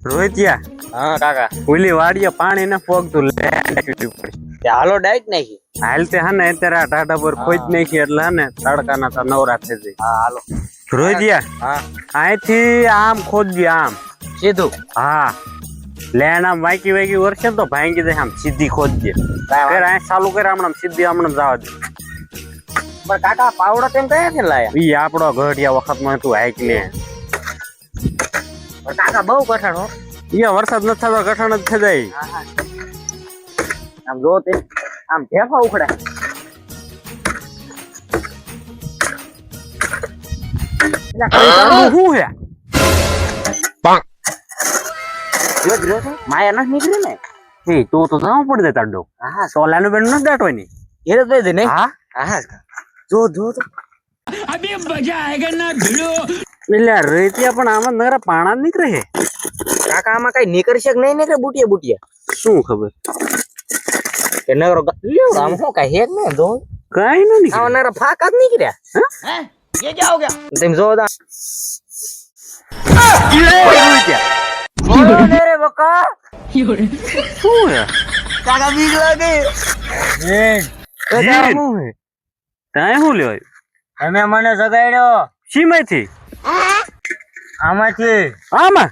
રોહિતિયા, હા કાકા, ઓલી વાડીએ પાણી ન પોગતું તે હાલો ડાઈટ નાખી. હાલ તે હે ને અત્યારે આ ટાટા પર ખોજ નાખી એટલે હે ને તડકાના તો નવરા થઈ જાય. હા હાલો. રોહિતિયા, હા અહીંથી આમ ખોદજે આમ સીધું. હા લેણ આમ વાંકી વાંકી વર્ષે તો ભાંગી દે આમ સીધી ખોદજે. ફેર અહીં ચાલુ કરે હમણાં સીધી હમણાં જવા દે. પણ કાકા પાવડો તેમ કયા છે લાયા? ઈ આપણો ઘડિયા વખત માં તું હાઈક ને પણ કાકા બહુ કઠણ હો. ઈ વરસાદ ન થતો કઠણ જ થઈ જાય. આમ જો તે આમ ઢેફા ઉખડે. શું હે માયા નથી નીકળી ને. એ તો જવું પડી જાય તાડો. હા સોલાનું બેન નથી દાટવાની. ઘેર જ દે નહીં. હા હા જો જો તો अभी मजा आएगा ना भिड़ो। એટલે રેતિયા પણ આમાં નરા પાણા જ નીકળે છે. કાકા આમાં કઈ નીકળશે કે નહીં નીકળે? બુટિયા બુટિયા શું ખબર કે નગરો લ્યો આમ શું કઈ હેક ને જો કઈ ન નીકળે. આવા નરા ફાકા જ નીકળ્યા. हैं? ये क्या हो गया? તેમ જો દા રોહિતિયા, રે બકા શું હે કાકા બીક લાગે. જીન. તાય શું લેવાય તમે મને જગાડ્યો સીમાંથી આમાંથી, આમાં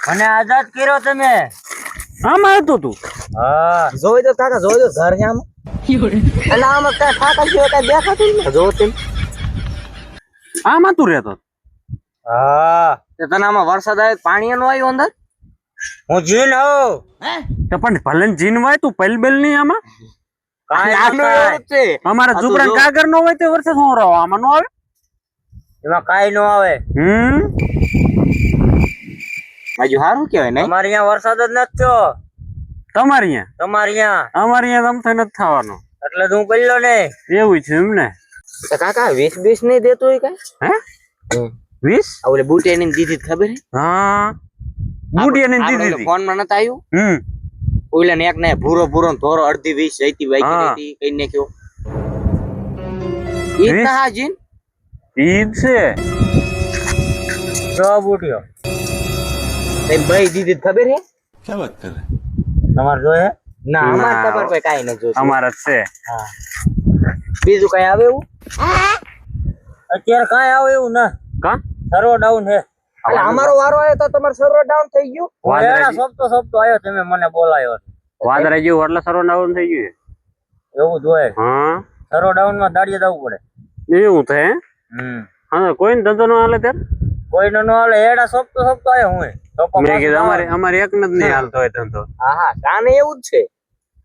મને આઝાદ કર્યો તમે. આમાં હતો તું. હા જોઈ દો કાકા, જોઈ દો ઘર છે આમ. એટલે આમાં કઈ ફાકા જેવો કઈ દેખાતું જ નહીં. જો તેમ. આમાં તું રહેતો. હા તે તને આમાં વરસાદ આવે પાણી નો આવ્યું અંદર. હું જીન હોઉં. हैं? તો પણ ભલે જીન હોય તું પલ બેલ નહીં આમાં. કાંઈ આનું ના એવું થાય. અમારા આ તું ઝુપડા જો. કાગર નો હોય તે વર્ષે શું રહો આમાં નો આવે. એમાં કાઈ નો આવે. હજુ સારું કેવાય ને. અમારે અહીંયા વરસાદ જ નથી થયો. તમારે અહીંયા તમારે અહીંયા અમારે અહીંયા તમથે નથી થવાનો. એટલે તું કર્યો ને. એવું છે એમ ને. તો કાકા 20 નહીં દેતો હોય કઈ? હે 20? આ ઓલે બુટિયા ની દીધી ખબર હે? હા બુટિયા ને દીધી હતી. ફોન માં નતા આવ્યું. ઓલે ને એક ને ભૂરો ભૂરો ને ધોરો અડધી 20 જઈતી બાકી હા. રહેતી કઈ નાખ્યો. ઈ 20? ના જીન ઈદ છે. જો બુટિયો તે ભાઈ દીધી ખબર હે? क्या बात कर रहे? તમાર જોયે? ના ના. અમાર ખબર કોઈ કાઈ ન જોતું. અમારા જ છે. હા બીજું કઈ આવે એવું? અત્યારે કાઈ આવે એવું ના. કા સર્વર ડાઉન છે. એટલે અમારો વારો આવ્યો તો તમારો સર્વર ડાઉન થઈ ગયું. વાદળા સોપતો આવ્યો તમે મને બોલાયો. વાદળા જેવું એટલે સર્વ ડાઉન થઈ ગયું. એવું જ હોય. હા સર્વર ડાઉન માં દાડીએ જવું પડે. એવું થાય. હા કોઈને ધંધો ન હાલે ત્યારે કોઈ નો હાલે. એડા સોપતો આવ્યો હું. મેં કીધું અમારે એક ને જ નહીં હાલતો હોય ધંધો. હા હા કાને એવું જ છે.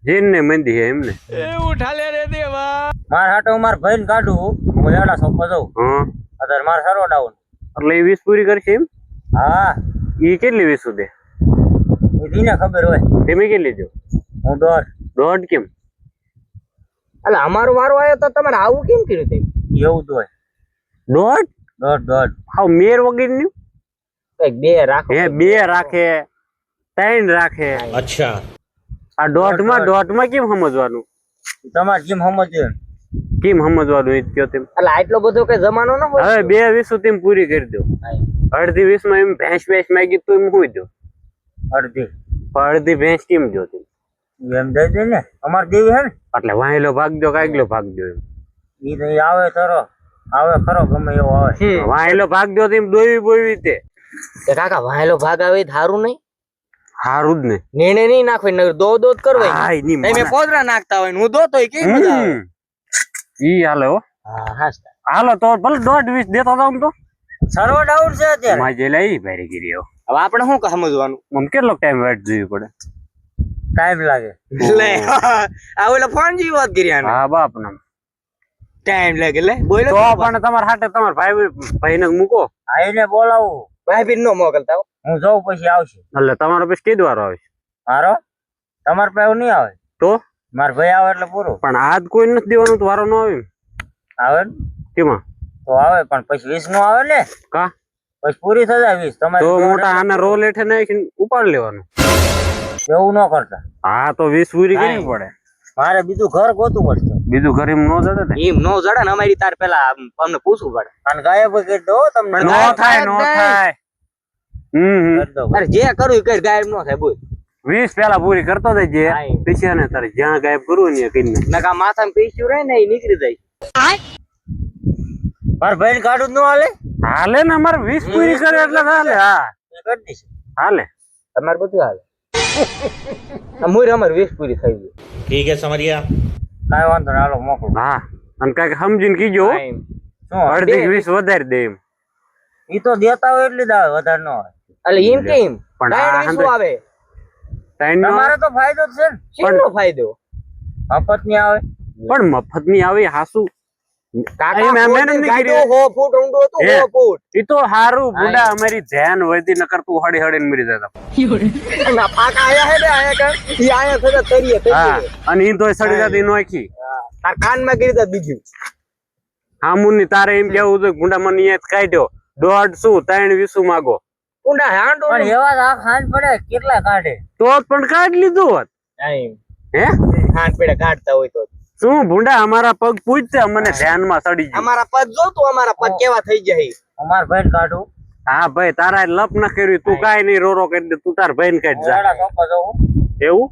જીન ને મંદી છે એમને. उठा ले रे देवा। માર હાટો માર ભાઈ ને કાઢું હું એડા સોપવા જાઉં. હા અત્યારે માર સર્વર ડાઉન. એટલે એ 20 પૂરી કરશે એમ. હા ઈ કેટલી 20 દે એ દીને ખબર હોય. તમે કેટલી દો? હું દોઢ કેમ? એટલે અમારો વારો આવ્યો તો તમારે આવું કેમ કર્યું તે? એવું જ હોય. દોઢ દોઢ હાવ મેર વગર નું. કઈક બે રાખો. હે 2 રાખે 3 રાખે. अच्छा। આ દોઢ માં કેમ સમજવાનું? તમારે જેમ સમજ્યું. કેમ સમજવાનું એ જ કયો તેમ. એટલે આટલો બધો કઈ જમાનો ન હોય. હવે 2 20 તેમ પૂરી કરી દો. અડધી 20 માં એમ ભેંસ માંગી તો એમ હોય દો. અડધી અડધી ભેંસ કેમ જો તેમ? એમ દઈ દે ને. અમારે દેવી હે ને એટલે વાહેલો ભાગ દો કાગલો ભાગ દો એમ. ઈ તો ઈ આવે તરો આવે ખરો ગમે એવો આવે. વાહેલો ભાગ દો તેમ દોવી બોવી તે તે કાકા વાહેલો ભાગ આવે ધારું નહીં. હારું જ ને. નેણે નહીં નાખવે નગર દો જ કરવાય. હા ઈ તમે પોદરા નાખતા હોય ને હું દોતો હોય કેવી મજા આવે. ઈ હાલે હો. હા હા હાલો તો ભલે 1.5 દેતો જાવ તો સર્વર ડાઉન છે અત્યારે. માજે લઈ ભારી ગીરી હો. હવે આપણે શું સમજવાનું? મને કેટલો ટાઈમ વેટ જોવી પડે? ટાઈમ લાગે. લે આ ઓલા ફોન જેવી વાત કરી આને. હા બાપ નામ ટાઈમ લાગે લે બોલો તો પણ તમારા હાટે તમારા ભાઈને મૂકો. આઈને બોલાવું. ભાઈ બી નો મોકલતા હું જાઉં પછી આવશે. એટલે તમારો પછી કઈ વાર આવે? મારો તમાર પાસે નહીં આવે તો માર ભાઈ આવે એટલે પૂરું. પણ આજ કોઈ નથી દેવાનું તો વારો ન આવે. આવે ને કેમાં તો આવે પણ પછી 20 નો આવે ને. કા પછી પૂરી થઈ જાય 20 તમારે તો મોટા આના રોલ હેઠે નાખીને ઉપાડ લેવાનું. એવું ન કરતા. હા તો 20 પૂરી કરવી પડે. મારે બીજું ઘર ગોતું પડશે. બીજું ઘર એમ નો જડે ને. એમ નો જડે ને. અમારી તાર પેલા અમને પૂછવું પડે. અને ગાયબ કરી દો તમને. નો થાય નો થાય કર દો. અરે જે કરું એ કર, ગાયબ નો થાય બોલ. 20 પેલા પૂરી કરતો જજે હા, એમ. પછી ને તારે જ્યાં ગાયબ કરવું ને કરી નાખ. નકા માથામાં પીસ્યું રહે ને એ નીકળી જાય. મારા ભાઈ કાઢું જ ન હાલે. હાલે ને અમારે 20 પૂરી કરે એટલે હાલે. હા કરી દઈશું. હાલે. તમારે બધું હાલે. મુર અમારે 20 પૂરી થઈ ગઈ. ठीक है समझ गया। કાંઈ વાંધો નહીં, હાલો મોકલો. હા અને કઈક સમજીને કીજો હા, એમ. શું અડધી 20 વધારી દે એમ. ઈ તો દેતા હોય એટલે જ આવે, વધારે ન આવે. એટલે એમ કેમ પણ પણ આ શું આવે? ત્રણ નો તમારે તો ફાયદો જ છે ને. શેનો ફાયદો? મફત ની આવે. પણ મફત ની આવી હાસુ કાકા એમ એમ એમ નહીં ગાડો કરી. 100 ફૂટ ઊંડો હતો, હે. 100 ફૂટ. ઈ તો હારું બુડા અમારી ધ્યાન વધી નકર તું હડી હડીને મરી જતા. ના પાકા આયા હે ને આયા કર. ઈ આયા થતા તરીએ હા તરીએ. અને ઈ તો સડી જતી નોખી. તાર કાનમાં કરી દે બીજું. આમુની તારે એમ કેવું તો ગુંડા મને યાદ કાઢ્યો 1.5 3.20 માંગો ઊંડા હાંડો પણ એવા આ ખાંડ પડે કેટલા કાઢે. તો પણ કાઢ લીધું હોત. હે ખાંડ પડે કાઢતા હોય તો. શું ભૂંડા અમારા પગ પૂછતે મને ધ્યાનમાં સડી ગયું. અમારા પગ જો તું, અમારા પગ કેવા થઈ જાય. અમાર ભાઈ કાઢું. હા ભાઈ તારા લપ ન કર્યું તું કાઈ નહીં રોરો કરી દે તું તાર ભાઈને કાઢ જા. એવું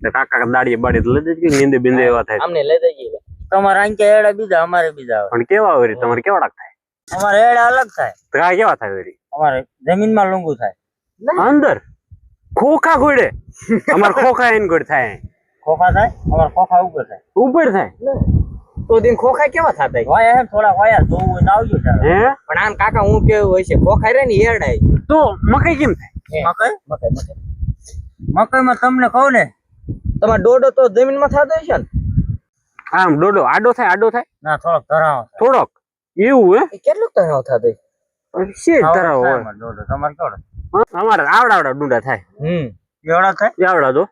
તે કાકા દાડીએ બાડી લઈ દેજે કે નીંદે બિંદે એવા થાય. અમને લઈ દેજે. તમારા આંકે એડા બીજા, અમારે બીજા આવે. પણ કેવા હોય તમારે કેવાડા થાય? અમારે એડા અલગ થાય. તો કાય કેવા થાય વરી? અમારે જમીનમાં લંગુ થાય. અંદર ખોખા ગોડે અમાર ખોખા એન ગોડ થાય. ખોખા થાય, અમારે ખોખા ઉપર થાય. ઉપર થાય તો દિન ખોખા કેવા થતા હોય એમ થોડા વાયા જોવું આવજો હે. પણ આમ કાકા હું કેવું હોય છે, ખોખા રે ને એરડાય. તો મકાઈ કેમ થાય? મકાઈમાં તમને કહું ને, તમારે ડોડો તો જમીનમાં થતો હશે ને. આમ ડોડો આડો થાય ના થોડોક ધરાવ. થોડોક એવું હે કેટલું ધરાવ થતો શેર ધરાવ હોય. ડોડો તમારે કેવડો? અમારે આવડા ડુંડા થાય. એવડા થાય. આવડા તો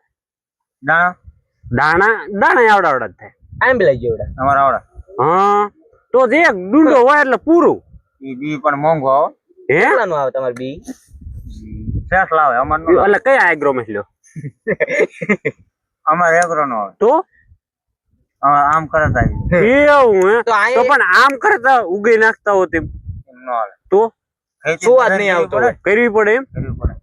દાણા દાણા આવડા જ થાય. આમ બી લઈ જેવડા તમારે આવડા. હા તો જે એક ડુંડો હોય એટલે પૂરું. ઈ બી પણ મોંઘો આવે. હે કેટલાનું આવે તમારે બી? ફ્રેશ લાવે અમાર નો. એટલે કયા એગ્રો માં લ્યો? અમારે એગ્રો નો આવે. તો આમ કરતા એવું હે તો પણ આમ કરતા ઉગી નાખતા હો તેમ નો આવે. તો સુવાદ નહીં આવતો. કરવી પડે એમ કરવી પડે.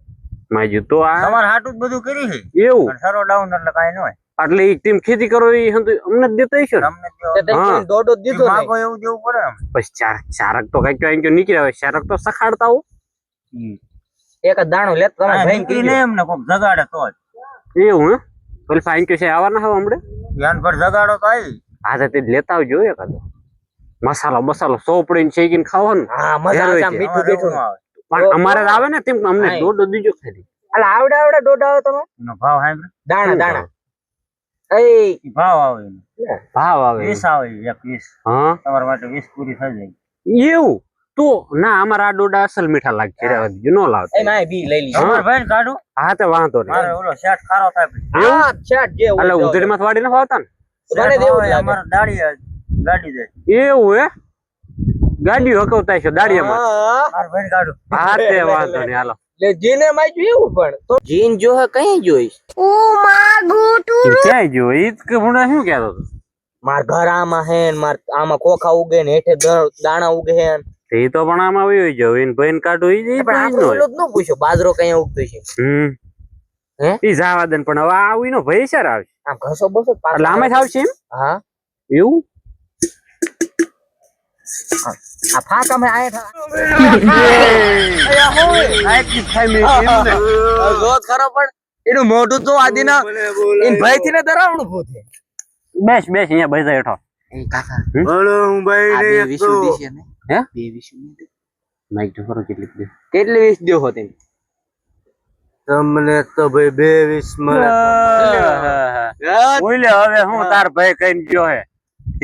માજી તો આ તમારે હાટું જ બધું કરી છે એવું સરો ડાઉન એટલે કાઈ ન હોય. એટલે ઈ ટીમ ખેતી કરો એ અમને જ દેતા હશો ને? અમને દોડો દીધો માગો એવું દેવું પડે ને. પછી ચારક તો કઈક કઈ નીકળ્યા હોય ચારક તો સખાડતા હો. એક જ દાણો લેતો તમે ભાઈ કરી ને એમને કોક જગાડે તો જ. એવું હે પેલ ફાઈન કે છે આવવાના હવે હમણે ધ્યાન પર જગાડો તો આવી. હા તો તે લેતા આવજો એકાદો મસાલો સોપડીને શેકીને ખાવાનું. હા મજા આવે મીઠું બેઠું આવે. પણ અમારે આવે ને તેમ અમને દોડો દીજો ખાલી. એટલે આવડા દોડા આવે તમે એનો ભાવ સાંભળો. દાણા એ ભાવ આવે ભાવ આવે 20 આવે 20. હા તમારા માટે 20 પૂરી થઈ જાય. એવું તો ના અમારા આ ડોડા અસલ મીઠા લાગે રહેવા દીજો નો લાવતા. એ ના બી લઈ લીધું અમાર ભાઈ કાઢું. હા તો વાંધો નહીં. મારે ઓલો શેઠ ખારો થાય. હા શેઠ જે એટલે ઉધડી માં વાડી ન ફાવતા ને મને દેવું અમાર દાડી ગાડી દે. એવું હે ગાડીઓ હકવતા છો દાડિયામાં. માર ભાઈ કાઢું. હા તે વાંધો નહીં હાલો. લે જીને માઈ એવું પણ તો જીન જો હે કઈ જોઈશ. ઓ માં ગોટુ ક્યાં જો ઈ કે ભણા શું કહેતો હતો? માર ઘર આમાં હે ને માર આમાં ખોખા ઉગે ને હેઠે દાણા ઉગે હે ને. એ તો પણ આમાં આવી જાવ એને ભાઈને કાઢો ઈ જ પણ આપણે ઓલો જ ન પૂછ્યો બાજરો કઈ ઉગતો છે. હે ઈ જાવા દે પણ હવે આવી નો ભય સર આવશે. આમ ઘસો બસો એટલે આમે થાવશે એમ? હા એવું આ ફાકા મે આયા રોજ ખરો પણ એનું મોઢું તો આદિના ઇન ભાઈ થી ને દરાવણું ભૂતે. બેસ અહીંયા બેસા હેઠો. એ કાકા બોલો હું ભાઈ ને એક તો હે બે વિશુ ને માઈક તો કરો કેટલી દે કેટલી 20 દેવો હોતે તમને તો ભાઈ 22 મળે. ઓલે હવે હું તાર ભાઈ કઈને ગયો હે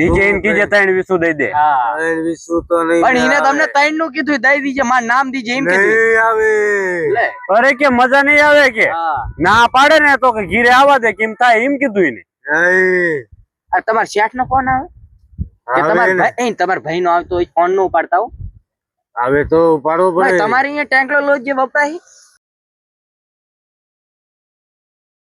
ઈ જઈને કીજે 3.20 દઈ દે. હા 3.20 તો નહીં પણ એને તમને 3 નું કીધું દઈ દીજે માર નામ દીજે એમ કીધું નહીં આવે. લે અરે કે મજા નહીં આવે કે ના પાડે ને તો કે ઘીરે આવવા દે કેમ થાય એમ કીધું એને. આ તમાર શેઠ નો ફોન આવે કે તમાર ભાઈ તમાર ભાઈ નો આવતો હોય ફોન નો ઉપાડતા હો. આવે તો ઉપાડવો પડે. તમારી અહીંયા ટેકનોલોજી વપરાય